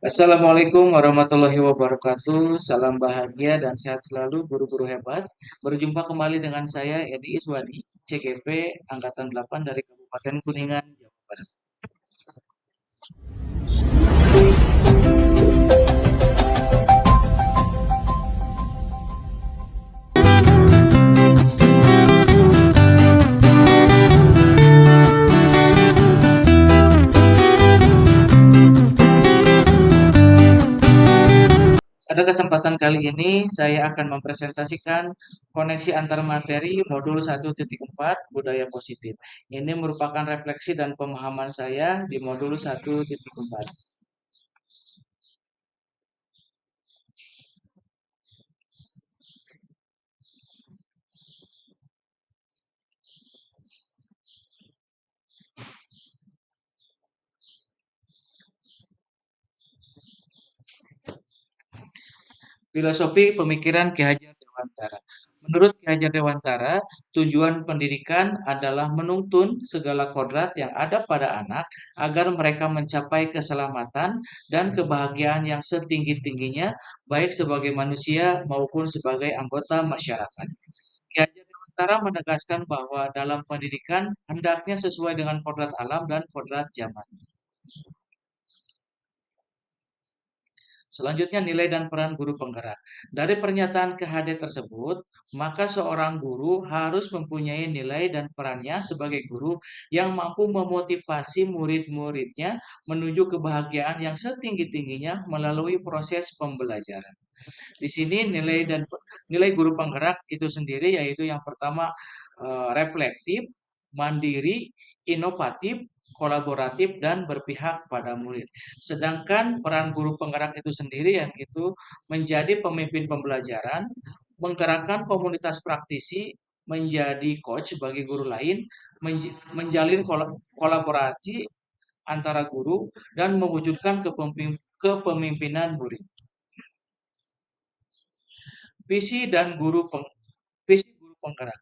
Assalamualaikum warahmatullahi wabarakatuh. Salam bahagia dan sehat selalu guru-guru hebat. Berjumpa kembali dengan saya Edi Iswadi, CGP Angkatan 8 dari Kabupaten Kuningan, Jawa Barat. Pada kesempatan kali ini saya akan mempresentasikan koneksi antar materi modul 1.4 budaya positif. Ini merupakan refleksi dan pemahaman saya di modul 1.4. Filosofi pemikiran Ki Hajar Dewantara. Menurut Ki Hajar Dewantara, tujuan pendidikan adalah menuntun segala kodrat yang ada pada anak agar mereka mencapai keselamatan dan kebahagiaan yang setinggi-tingginya, baik sebagai manusia maupun sebagai anggota masyarakat. Ki Hajar Dewantara menegaskan bahwa dalam pendidikan hendaknya sesuai dengan kodrat alam dan kodrat zaman. Selanjutnya nilai dan peran guru penggerak. Dari pernyataan KHD tersebut, maka seorang guru harus mempunyai nilai dan perannya sebagai guru yang mampu memotivasi murid-muridnya menuju kebahagiaan yang setinggi-tingginya melalui proses pembelajaran. Di sini nilai guru penggerak itu sendiri yaitu yang pertama reflektif, mandiri, inovatif, kolaboratif dan berpihak pada murid. Sedangkan peran guru penggerak itu sendiri yang itu menjadi pemimpin pembelajaran, menggerakkan komunitas praktisi, menjadi coach bagi guru lain, menjalin kolaborasi antara guru dan mewujudkan kepemimpinan murid. Visi dan visi guru penggerak.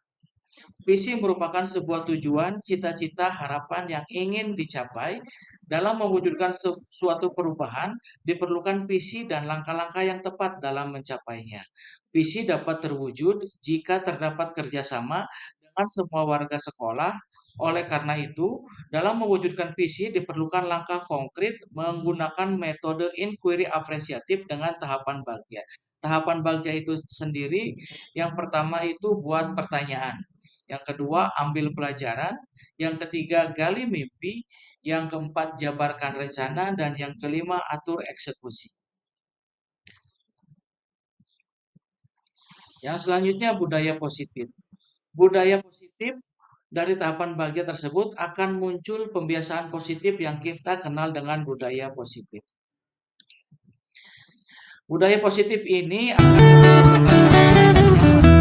Visi merupakan sebuah tujuan, cita-cita, harapan yang ingin dicapai. Dalam mewujudkan suatu perubahan, diperlukan visi dan langkah-langkah yang tepat dalam mencapainya. Visi dapat terwujud jika terdapat kerjasama dengan semua warga sekolah. Oleh karena itu, dalam mewujudkan visi diperlukan langkah konkret menggunakan metode inquiry apresiatif dengan tahapan bagja. Tahapan bagja itu sendiri, yang pertama itu buat pertanyaan. Yang kedua, ambil pelajaran. Yang ketiga, gali mimpi. Yang keempat, jabarkan rencana. Dan yang kelima, atur eksekusi. Yang selanjutnya, budaya positif. Budaya positif dari tahapan bahagia tersebut akan muncul pembiasaan positif yang kita kenal dengan budaya positif. Budaya positif ini akan menimbulkan rasa aman dan nyaman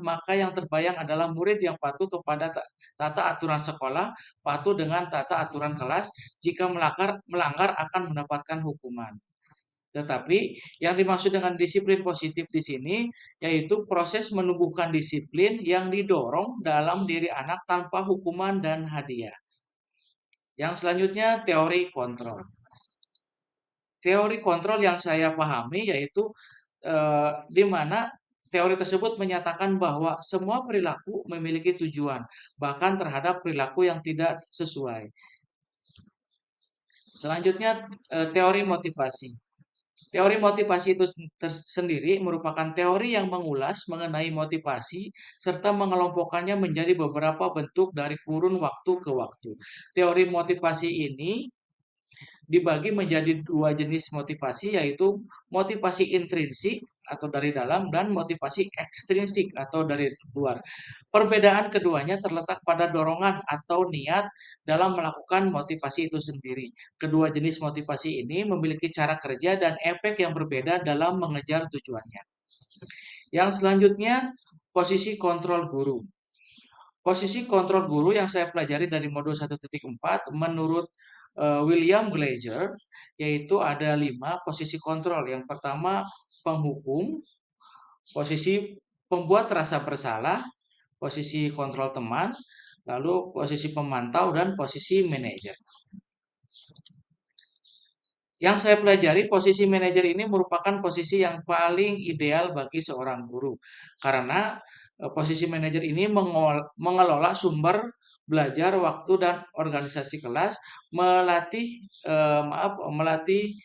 maka yang terbayang adalah murid yang patuh kepada tata aturan sekolah, patuh dengan tata aturan kelas, jika melanggar akan mendapatkan hukuman. Tetapi yang dimaksud dengan disiplin positif di sini yaitu proses menumbuhkan disiplin yang didorong dalam diri anak tanpa hukuman dan hadiah. Yang selanjutnya teori kontrol. Teori kontrol yang saya pahami yaitu di mana teori tersebut menyatakan bahwa semua perilaku memiliki tujuan, bahkan terhadap perilaku yang tidak sesuai. Selanjutnya teori motivasi. Teori motivasi itu sendiri merupakan teori yang mengulas mengenai motivasi serta mengelompokkannya menjadi beberapa bentuk dari kurun waktu ke waktu. Teori motivasi ini dibagi menjadi dua jenis motivasi, yaitu motivasi intrinsik atau dari dalam dan motivasi ekstrinsik atau dari luar. Perbedaan keduanya terletak pada dorongan atau niat dalam melakukan motivasi itu sendiri. Kedua jenis motivasi ini memiliki cara kerja dan efek yang berbeda dalam mengejar tujuannya. Yang selanjutnya, posisi kontrol guru. Posisi kontrol guru yang saya pelajari dari modul 1.4 menurut William Glazer, yaitu ada 5 posisi kontrol. Yang pertama, penghukum, posisi pembuat rasa bersalah, posisi kontrol teman, lalu posisi pemantau, dan posisi manajer. Yang saya pelajari, posisi manajer ini merupakan posisi yang paling ideal bagi seorang guru. Karena posisi manajer ini mengelola sumber belajar, waktu, dan organisasi kelas, melatih melatih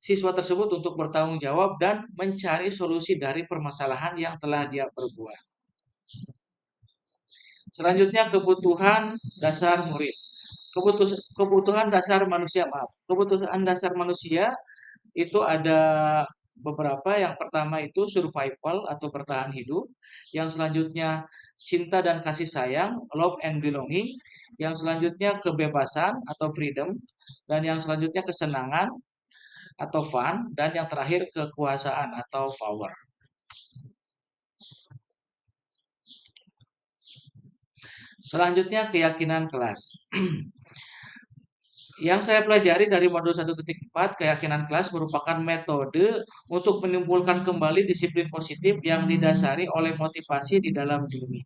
siswa tersebut untuk bertanggung jawab dan mencari solusi dari permasalahan yang telah dia perbuat. Selanjutnya, kebutuhan dasar murid. Kebutuhan dasar manusia, maaf. Kebutuhan dasar manusia itu ada beberapa. Yang pertama itu survival atau bertahan hidup. Yang selanjutnya cinta dan kasih sayang, love and belonging. Yang selanjutnya kebebasan atau freedom. Dan yang selanjutnya kesenangan atau fun. Dan yang terakhir kekuasaan atau power. Selanjutnya keyakinan kelas. Yang saya pelajari dari modul 1.4, keyakinan kelas merupakan metode untuk menimbulkan kembali disiplin positif yang didasari oleh motivasi di dalam diri.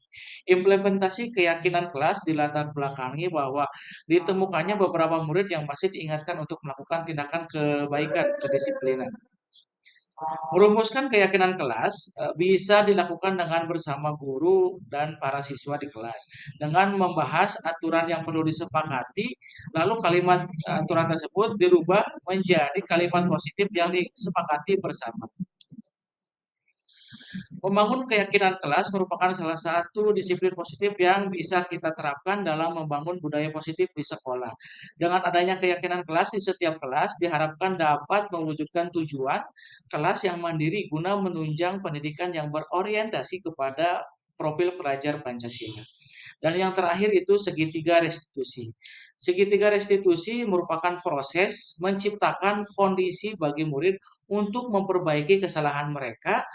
Implementasi keyakinan kelas dilatar belakangi bahwa ditemukannya beberapa murid yang masih diingatkan untuk melakukan tindakan kebaikan, kedisiplinan. Merumuskan keyakinan kelas bisa dilakukan dengan bersama guru dan para siswa di kelas. Dengan membahas aturan yang perlu disepakati, lalu kalimat aturan tersebut dirubah menjadi kalimat positif yang disepakati bersama. Membangun keyakinan kelas merupakan salah satu disiplin positif yang bisa kita terapkan dalam membangun budaya positif di sekolah. Dengan adanya keyakinan kelas di setiap kelas, diharapkan dapat mewujudkan tujuan kelas yang mandiri guna menunjang pendidikan yang berorientasi kepada profil pelajar Pancasila. Dan yang terakhir itu segitiga restitusi. Segitiga restitusi merupakan proses menciptakan kondisi bagi murid untuk memperbaiki kesalahan mereka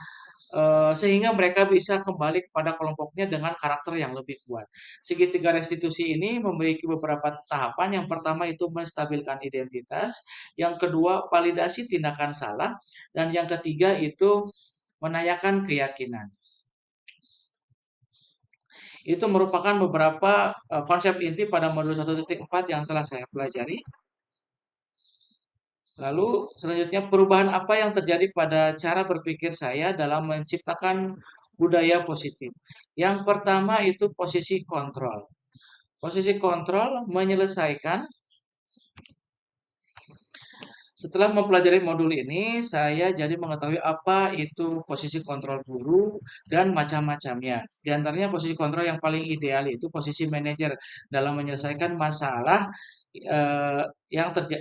sehingga mereka bisa kembali kepada kelompoknya dengan karakter yang lebih kuat. Segitiga restitusi ini memiliki beberapa tahapan. Yang pertama itu menstabilkan identitas, yang kedua validasi tindakan salah, dan yang ketiga itu menanyakan keyakinan. Itu merupakan beberapa konsep inti pada modul 1.4 yang telah saya pelajari. Lalu selanjutnya, perubahan apa yang terjadi pada cara berpikir saya dalam menciptakan budaya positif. Yang pertama itu posisi kontrol. Posisi kontrol menyelesaikan. Setelah mempelajari modul ini, saya jadi mengetahui apa itu posisi kontrol guru dan macam-macamnya. Di antaranya posisi kontrol yang paling ideal itu posisi manajer dalam menyelesaikan masalah eh,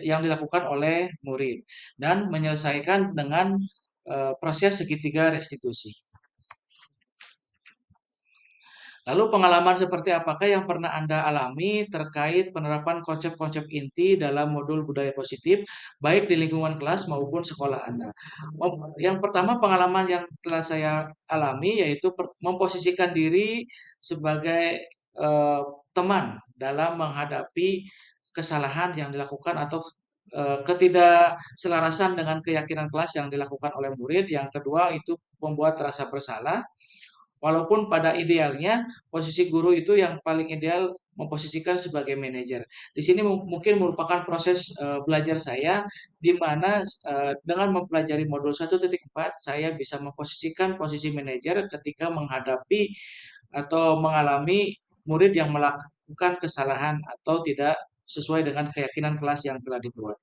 yang dilakukan oleh murid dan menyelesaikan dengan proses segitiga restitusi. Lalu pengalaman seperti apakah yang pernah Anda alami terkait penerapan konsep-konsep inti dalam modul budaya positif, baik di lingkungan kelas maupun sekolah Anda? Yang pertama, pengalaman yang telah saya alami yaitu memposisikan diri sebagai eh, teman dalam menghadapi kesalahan yang dilakukan atau ketidakselarasan dengan keyakinan kelas yang dilakukan oleh murid. Yang kedua itu membuat rasa bersalah. Walaupun pada idealnya posisi guru itu yang paling ideal memposisikan sebagai manajer. Di sini mungkin merupakan proses belajar saya di mana dengan mempelajari modul 1.4 saya bisa memposisikan posisi manajer ketika menghadapi atau mengalami murid yang melakukan kesalahan atau tidak sesuai dengan keyakinan kelas yang telah dibuat.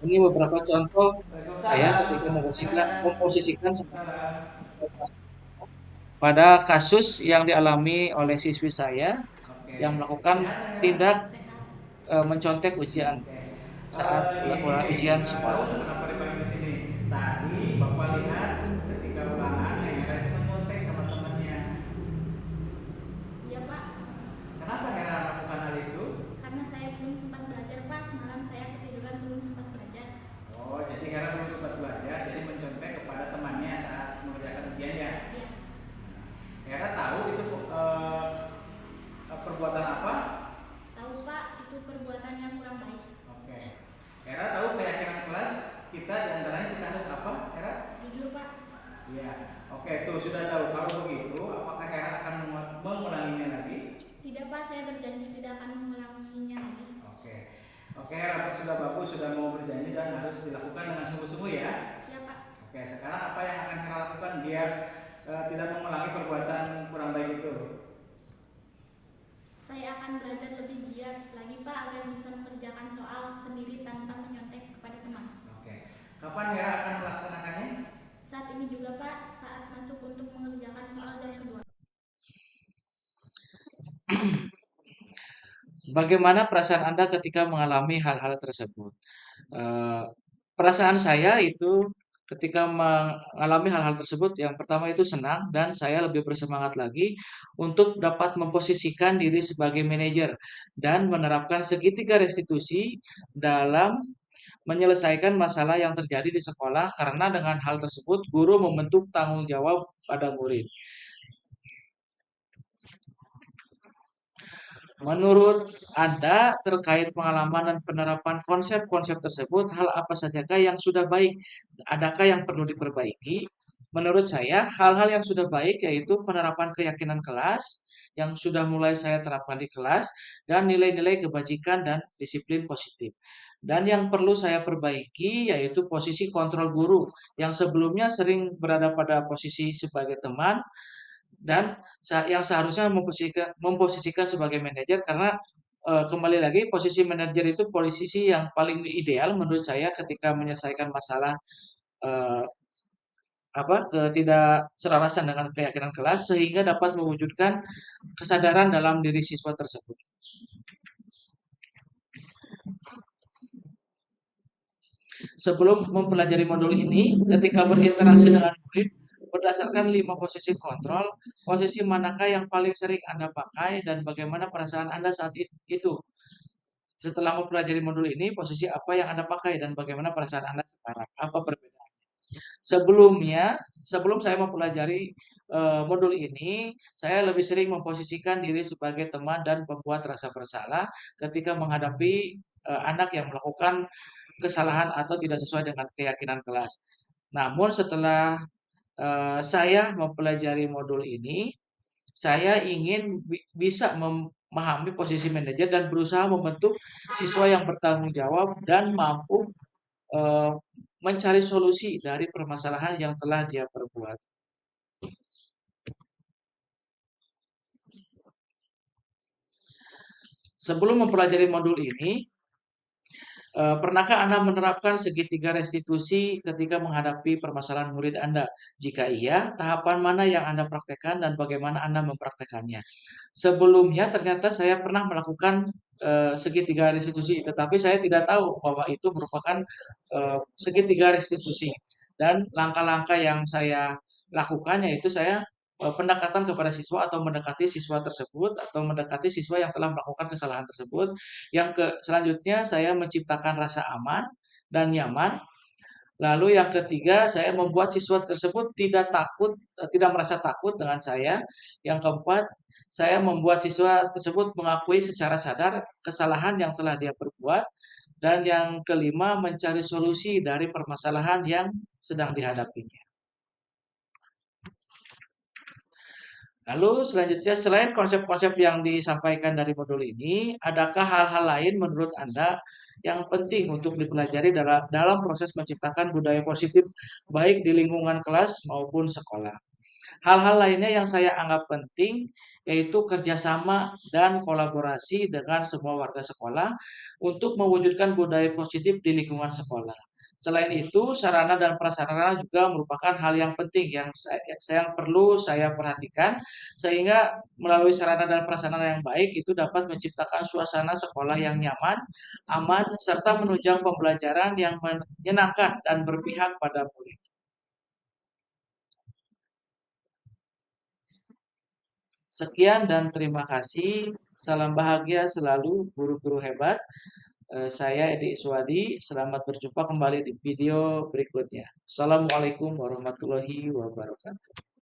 Ini beberapa contoh saya ketika memposisikan pada kasus yang dialami oleh siswi saya. yang melakukan Sehat nggak Hera? tindak Sehat. mencontek ujian Oke. saat Gini, ujian Bapak tahu sekolah. kenapa dipanggil di sini? Tadi Bapak lihat ketika ulangan, Neng Hera itu menyontek sama temannya. Iya Pak, Kenapa Hera melakukan hal itu? karena saya belum sempat belajar Pak, semalam saya ketiduran belum sempat belajar. Oh, jadi Hera belum sempat belajar, jadi mencontek kepada temannya saat mengerjakan ujian ya. Iya, Hera tahu itu perbuatan apa? tahu Pak, itu perbuatan yang kurang baik. Oke. Hera tahu keyakinan kelas kita diantaranya kita harus apa, Hera? Jujur Pak, Iya. Oke, tuh sudah tahu. Kalau begitu, apakah Hera akan mengulanginya lagi? tidak Pak, saya berjanji tidak akan mengulanginya lagi. Oke. Oke, Hera sudah bagus, sudah mau berjanji dan harus dilakukan dengan sungguh-sungguh ya. Siap Pak, Oke, sekarang apa yang akan Hera lakukan biar tidak mengulangi perbuatan kurang baik itu? saya akan belajar lebih giat lagi Pak agar bisa mengerjakan soal sendiri tanpa menyontek kepada teman. Oke. Kapan Hera akan melaksanakannya? Saat ini juga Pak, saat masuk untuk mengerjakan soal jam kedua. Bagaimana perasaan Anda ketika mengalami hal-hal tersebut? Eh, Perasaan saya itu ketika mengalami hal-hal tersebut, yang pertama itu senang dan saya lebih bersemangat lagi untuk dapat memposisikan diri sebagai manajer dan menerapkan segitiga restitusi dalam menyelesaikan masalah yang terjadi di sekolah karena dengan hal tersebut guru membentuk tanggung jawab pada murid. Menurut Anda terkait pengalaman dan penerapan konsep-konsep tersebut, hal apa sajakah yang sudah baik? Adakah yang perlu diperbaiki? Menurut saya, hal-hal yang sudah baik yaitu penerapan keyakinan kelas yang sudah mulai saya terapkan di kelas dan nilai-nilai kebajikan dan disiplin positif. Dan yang perlu saya perbaiki yaitu posisi kontrol guru yang sebelumnya sering berada pada posisi sebagai teman dan yang seharusnya memposisikan sebagai manajer karena kembali lagi posisi manajer itu posisi yang paling ideal menurut saya ketika menyelesaikan masalah eh, ketidakselarasan dengan keyakinan kelas sehingga dapat mewujudkan kesadaran dalam diri siswa tersebut. Sebelum mempelajari modul ini, ketika berinteraksi dengan murid, berdasarkan 5 posisi kontrol, posisi manakah yang paling sering Anda pakai dan bagaimana perasaan Anda saat itu? Setelah mempelajari modul ini, posisi apa yang Anda pakai dan bagaimana perasaan Anda sekarang? Apa perbedaan? Sebelum saya mempelajari modul ini, saya lebih sering memposisikan diri sebagai teman dan pembuat rasa bersalah ketika menghadapi anak yang melakukan kesalahan atau tidak sesuai dengan keyakinan kelas. Namun setelah saya mempelajari modul ini, saya ingin bisa memahami posisi manajer dan berusaha membentuk siswa yang bertanggung jawab dan mampu eh, mencari solusi dari permasalahan yang telah dia perbuat. Sebelum mempelajari modul ini, pernahkah Anda menerapkan segitiga restitusi ketika menghadapi permasalahan murid Anda? Jika iya, tahapan mana yang Anda praktekkan dan bagaimana Anda mempraktekannya? Sebelumnya ternyata saya pernah melakukan segitiga restitusi, tetapi saya tidak tahu bahwa itu merupakan segitiga restitusi. Dan langkah-langkah yang saya lakukan yaitu saya pendekatan kepada siswa atau mendekati siswa tersebut atau mendekati siswa yang telah melakukan kesalahan tersebut. Selanjutnya saya menciptakan rasa aman dan nyaman. Lalu yang ketiga, saya membuat siswa tersebut tidak merasa takut dengan saya. Yang keempat, saya membuat siswa tersebut mengakui secara sadar kesalahan yang telah dia perbuat. Dan yang kelima, mencari solusi dari permasalahan yang sedang dihadapinya. Lalu selanjutnya, selain konsep-konsep yang disampaikan dari modul ini, adakah hal-hal lain menurut Anda yang penting untuk dipelajari dalam proses menciptakan budaya positif baik di lingkungan kelas maupun sekolah? Hal-hal lainnya yang saya anggap penting yaitu kerjasama dan kolaborasi dengan semua warga sekolah untuk mewujudkan budaya positif di lingkungan sekolah. Selain itu, sarana dan prasarana juga merupakan hal yang penting yang perlu saya perhatikan, sehingga melalui sarana dan prasarana yang baik itu dapat menciptakan suasana sekolah yang nyaman, aman, serta menunjang pembelajaran yang menyenangkan dan berpihak pada murid. Sekian dan terima kasih. Salam bahagia selalu, guru-guru hebat. Saya Edi Iswadi. Selamat berjumpa kembali di video berikutnya. Assalamualaikum warahmatullahi wabarakatuh.